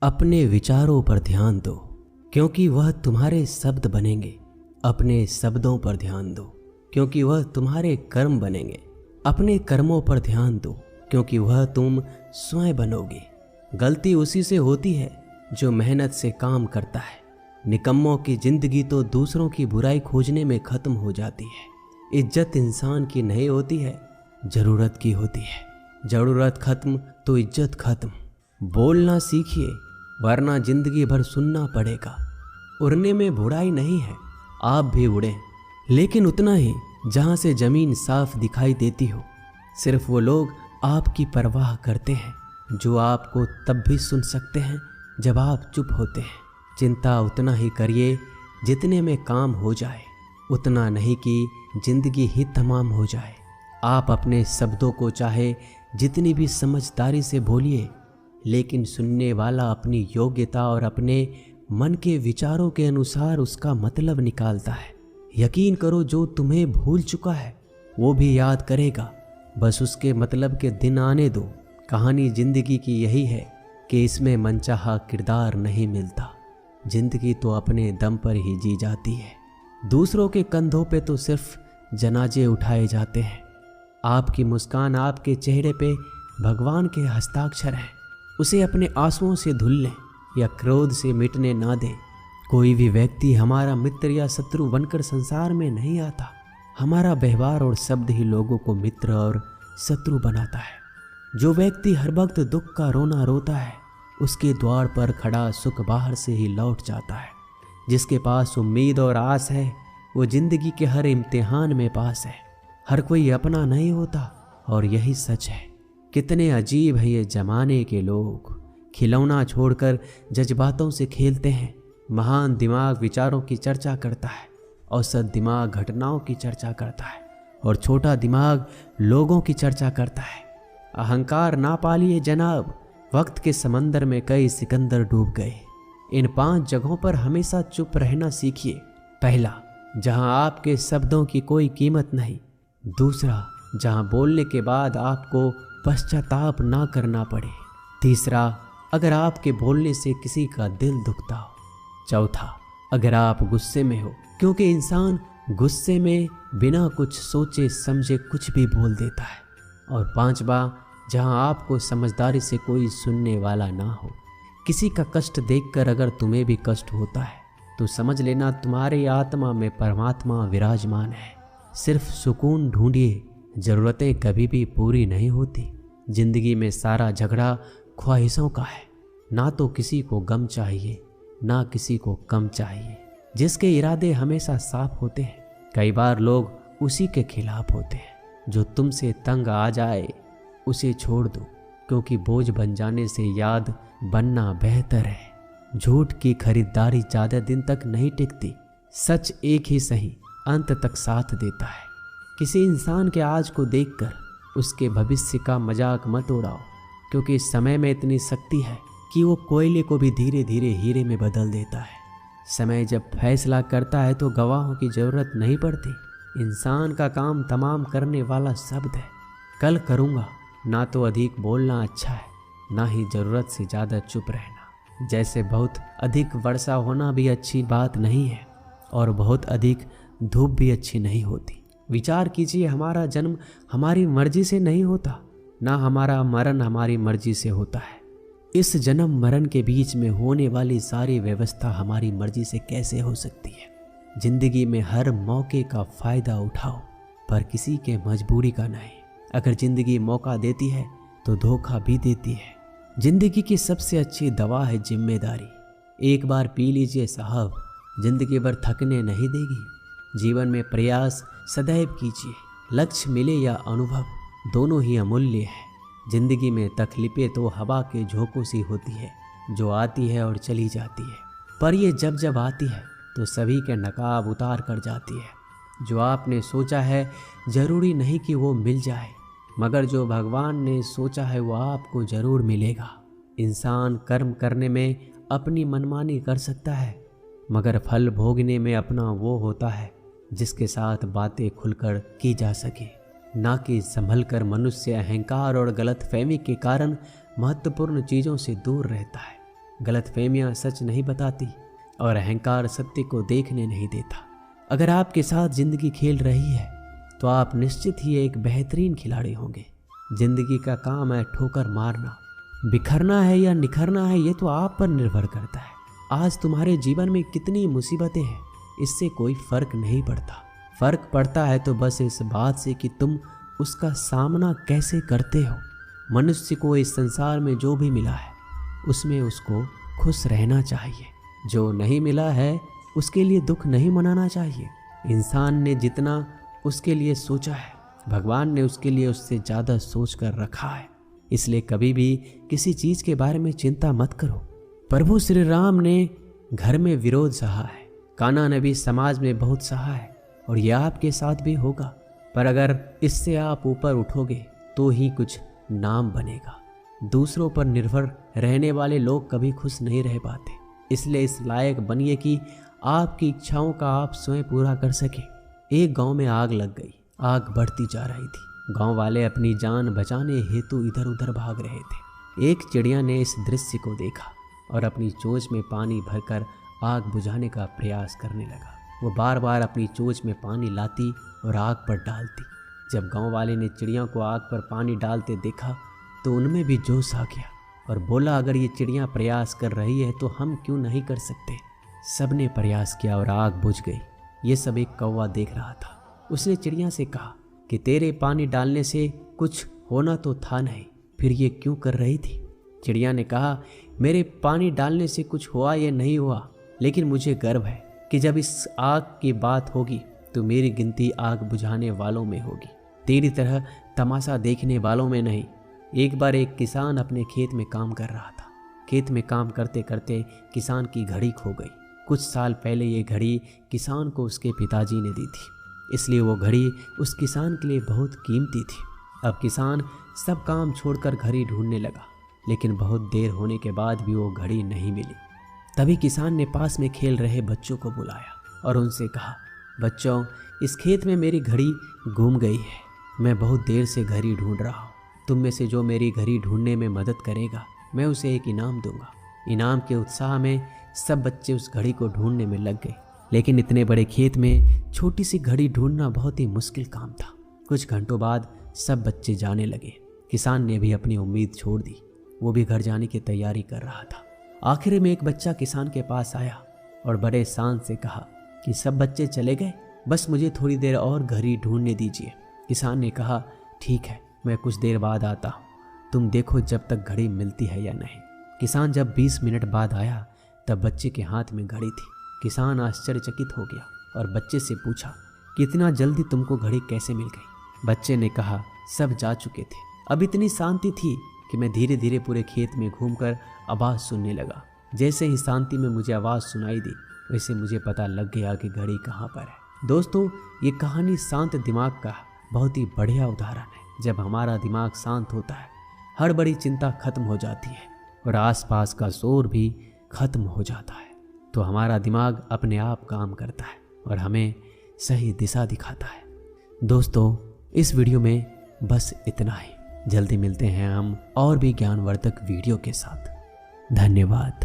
अपने विचारों पर ध्यान दो, क्योंकि वह तुम्हारे शब्द बनेंगे। अपने शब्दों पर ध्यान दो, क्योंकि वह तुम्हारे कर्म बनेंगे। अपने कर्मों पर ध्यान दो, क्योंकि वह तुम स्वयं बनोगे। गलती उसी से होती है जो मेहनत से काम करता है। निकम्मों की जिंदगी तो दूसरों की बुराई खोजने में खत्म हो जाती है। इज्जत इंसान की नहीं होती है, जरूरत की होती है। जरूरत खत्म तो इज्जत खत्म। बोलना सीखिए, वरना जिंदगी भर सुनना पड़ेगा। उड़ने में बुराई नहीं है, आप भी उड़ें, लेकिन उतना ही जहाँ से जमीन साफ दिखाई देती हो। सिर्फ वो लोग आपकी परवाह करते हैं जो आपको तब भी सुन सकते हैं जब आप चुप होते हैं। चिंता उतना ही करिए जितने में काम हो जाए, उतना नहीं कि जिंदगी ही तमाम हो जाए। आप अपने शब्दों को चाहे जितनी भी समझदारी से बोलिए, लेकिन सुनने वाला अपनी योग्यता और अपने मन के विचारों के अनुसार उसका मतलब निकालता है। यकीन करो, जो तुम्हें भूल चुका है वो भी याद करेगा। बस उसके मतलब के दिन आने दो। कहानी जिंदगी की यही है कि इसमें मनचाहा किरदार नहीं मिलता। जिंदगी तो अपने दम पर ही जी जाती है। दूसरों के कंधों पे तो सिर्फ जनाजे उठाए जाते हैं। आपकी मुस्कान, आपके चेहरे पे भगवान के हस्ताक्षर हैं। उसे अपने आंसुओं से धुल लें या क्रोध से मिटने ना दें। कोई भी व्यक्ति हमारा मित्र या शत्रु बनकर संसार में नहीं आता। हमारा व्यवहार और शब्द ही लोगों को मित्र और शत्रु बनाता है। जो व्यक्ति हर वक्त दुख का रोना रोता है, उसके द्वार पर खड़ा सुख बाहर से ही लौट जाता है। जिसके पास उम्मीद और आस है, वो जिंदगी के हर इम्तिहान में पास है। हर कोई अपना नहीं होता, और यही सच है। कितने अजीब है ये जमाने के लोग। खिलौना छोड़कर जज्बातों से खेलते हैं। महान दिमाग विचारों की चर्चा करता है, औसत दिमाग घटनाओं की चर्चा करता है, और छोटा दिमाग लोगों की चर्चा करता है। अहंकार ना पालिए जनाब, वक्त के समंदर में कई सिकंदर डूब गए। इन 5 जगहों पर हमेशा चुप रहना सीखिए। पहला, जहां आपके शब्दों की कोई कीमत नहीं। दूसरा, जहां बोलने के बाद आपको पश्चाताप ना करना पड़े। तीसरा, अगर आपके बोलने से किसी का दिल दुखता हो। चौथा, अगर आप गुस्से में हो, क्योंकि इंसान गुस्से में बिना कुछ सोचे समझे कुछ भी बोल देता है। और पांचवा, जहां आपको समझदारी से कोई सुनने वाला ना हो। किसी का कष्ट देखकर अगर तुम्हें भी कष्ट होता है तो समझ लेना तुम्हारी आत्मा में परमात्मा विराजमान है। सिर्फ सुकून ढूंढिए, जरूरतें कभी भी पूरी नहीं होती। जिंदगी में सारा झगड़ा ख्वाहिशों का है। ना तो किसी को गम चाहिए, ना किसी को कम चाहिए। जिसके इरादे हमेशा साफ होते हैं, कई बार लोग उसी के खिलाफ होते हैं। जो तुमसे तंग आ जाए उसे छोड़ दो, क्योंकि बोझ बन जाने से याद बनना बेहतर है। झूठ की खरीदारी ज्यादा दिन तक नहीं टिकती। सच एक ही सही अंत तक साथ देता है। किसी इंसान के आज को देखकर उसके भविष्य का मजाक मत उड़ाओ, क्योंकि समय में इतनी शक्ति है कि वो कोयले को भी धीरे धीरे हीरे में बदल देता है। समय जब फैसला करता है तो गवाहों की जरूरत नहीं पड़ती। इंसान का काम तमाम करने वाला शब्द है। कल करूँगा, ना तो अधिक बोलना अच्छा है, ना ही ज़रूरत से ज़्यादा चुप रहना। जैसे बहुत अधिक वर्षा होना भी अच्छी बात नहीं है, और बहुत अधिक धूप भी अच्छी नहीं होती। विचार कीजिए, हमारा जन्म हमारी मर्जी से नहीं होता, ना हमारा मरण हमारी मर्जी से होता है। इस जन्म मरण के बीच में होने वाली सारी व्यवस्था हमारी मर्जी से कैसे हो सकती है। जिंदगी में हर मौके का फायदा उठाओ, पर किसी के मजबूरी का नहीं। अगर जिंदगी मौका देती है तो धोखा भी देती है। जिंदगी की सबसे अच्छी दवा है जिम्मेदारी। एक बार पी लीजिए साहब, जिंदगी भर थकने नहीं देगी। जीवन में प्रयास सदैव कीजिए। लक्ष्य मिले या अनुभव, दोनों ही अमूल्य है। जिंदगी में तकलीफें तो हवा के झोंकों सी होती है, जो आती है और चली जाती है, पर ये जब जब आती है तो सभी के नकाब उतार कर जाती है। जो आपने सोचा है जरूरी नहीं कि वो मिल जाए, मगर जो भगवान ने सोचा है वो आपको जरूर मिलेगा। इंसान कर्म करने में अपनी मनमानी कर सकता है, मगर फल भोगने में अपना वो होता है जिसके साथ बातें खुलकर की जा सके। ना कि संभल कर मनुष्य अहंकार और गलतफहमी के कारण महत्वपूर्ण चीज़ों से दूर रहता है। गलतफहमियां सच नहीं बताती और अहंकार सत्य को देखने नहीं देता। अगर आपके साथ जिंदगी खेल रही है तो आप निश्चित ही एक बेहतरीन खिलाड़ी होंगे। जिंदगी का काम है ठोकर मारना। बिखरना है या निखरना है ये तो आप पर निर्भर करता है। आज तुम्हारे जीवन में कितनी मुसीबतें हैं इससे कोई फर्क नहीं पड़ता। फर्क पड़ता है तो बस इस बात से कि तुम उसका सामना कैसे करते हो। मनुष्य को इस संसार में जो भी मिला है उसमें उसको खुश रहना चाहिए। जो नहीं मिला है उसके लिए दुख नहीं मनाना चाहिए। इंसान ने जितना उसके लिए सोचा है भगवान ने उसके लिए उससे ज़्यादा सोच कर रखा है। इसलिए कभी भी किसी चीज़ के बारे में चिंता मत करो। प्रभु श्री राम ने घर में विरोध सहा है, कान्हा ने भी समाज में बहुत सहा है और यह आपके साथ भी होगा। पर अगर इससे आप ऊपर उठोगे तो ही कुछ नाम बनेगा। दूसरों पर निर्भर रहने वाले लोग कभी खुश नहीं रह पाते। इसलिए इस लायक बनिए कि आपकी इच्छाओं का आप स्वयं पूरा कर सके। एक गांव में आग लग गई। आग बढ़ती जा रही थी। गांव वाले अपनी जान बचाने हेतु इधर उधर भाग रहे थे। एक चिड़िया ने इस दृश्य को देखा और अपनी चोंच में पानी भरकर आग बुझाने का प्रयास करने लगा। वो बार बार अपनी चोंच में पानी लाती और आग पर डालती। जब गांव वाले ने चिड़िया को आग पर पानी डालते देखा तो उनमें भी जोश आ गया और बोला, अगर ये चिड़िया प्रयास कर रही है तो हम क्यों नहीं कर सकते। सबने प्रयास किया और आग बुझ गई। ये सब एक कौवा देख रहा था। उसने चिड़िया से कहा कि तेरे पानी डालने से कुछ होना तो था नहीं, फिर ये क्यों कर रही थी। चिड़िया ने कहा, मेरे पानी डालने से कुछ हुआ या नहीं हुआ, लेकिन मुझे गर्व है कि जब इस आग की बात होगी तो मेरी गिनती आग बुझाने वालों में होगी, तेरी तरह तमाशा देखने वालों में नहीं। एक बार एक किसान अपने खेत में काम कर रहा था। खेत में काम करते करते किसान की घड़ी खो गई। कुछ साल पहले ये घड़ी किसान को उसके पिताजी ने दी थी, इसलिए वो घड़ी उस किसान के लिए बहुत कीमती थी। अब किसान सब काम छोड़कर घड़ी ढूंढने लगा, लेकिन बहुत देर होने के बाद भी वो घड़ी नहीं मिली। तभी किसान ने पास में खेल रहे बच्चों को बुलाया और उनसे कहा, बच्चों, इस खेत में मेरी घड़ी गुम गई है। मैं बहुत देर से घड़ी ढूंढ रहा हूँ। तुम में से जो मेरी घड़ी ढूंढने में मदद करेगा मैं उसे एक इनाम दूंगा। इनाम के उत्साह में सब बच्चे उस घड़ी को ढूंढने में लग गए, लेकिन इतने बड़े खेत में छोटी सी घड़ी ढूंढना बहुत ही मुश्किल काम था। कुछ घंटों बाद सब बच्चे जाने लगे। किसान ने भी अपनी उम्मीद छोड़ दी। वो भी घर जाने की तैयारी कर रहा था। आखिर में एक बच्चा किसान के पास आया और बड़े शान से कहा कि सब बच्चे चले गए, बस मुझे थोड़ी देर और घड़ी ढूंढने दीजिए। किसान ने कहा, ठीक है, मैं कुछ देर बाद आता हूँ, तुम देखो जब तक घड़ी मिलती है या नहीं। किसान जब 20 मिनट बाद आया तब बच्चे के हाथ में घड़ी थी। किसान आश्चर्यचकित हो गया और बच्चे से पूछा कि इतना जल्दी तुमको घड़ी कैसे मिल गई। बच्चे ने कहा, सब जा चुके थे। अब इतनी शांति थी कि मैं धीरे धीरे पूरे खेत में घूमकर आवाज़ सुनने लगा। जैसे ही शांति में मुझे आवाज़ सुनाई दी वैसे मुझे पता लग गया कि घड़ी कहाँ पर है। दोस्तों, ये कहानी शांत दिमाग का बहुत ही बढ़िया उदाहरण है। जब हमारा दिमाग शांत होता है हर बड़ी चिंता खत्म हो जाती है और आसपास का शोर भी खत्म हो जाता है, तो हमारा दिमाग अपने आप काम करता है और हमें सही दिशा दिखाता है। दोस्तों, इस वीडियो में बस इतना ही। जल्दी मिलते हैं हम और भी ज्ञानवर्धक वीडियो के साथ। धन्यवाद।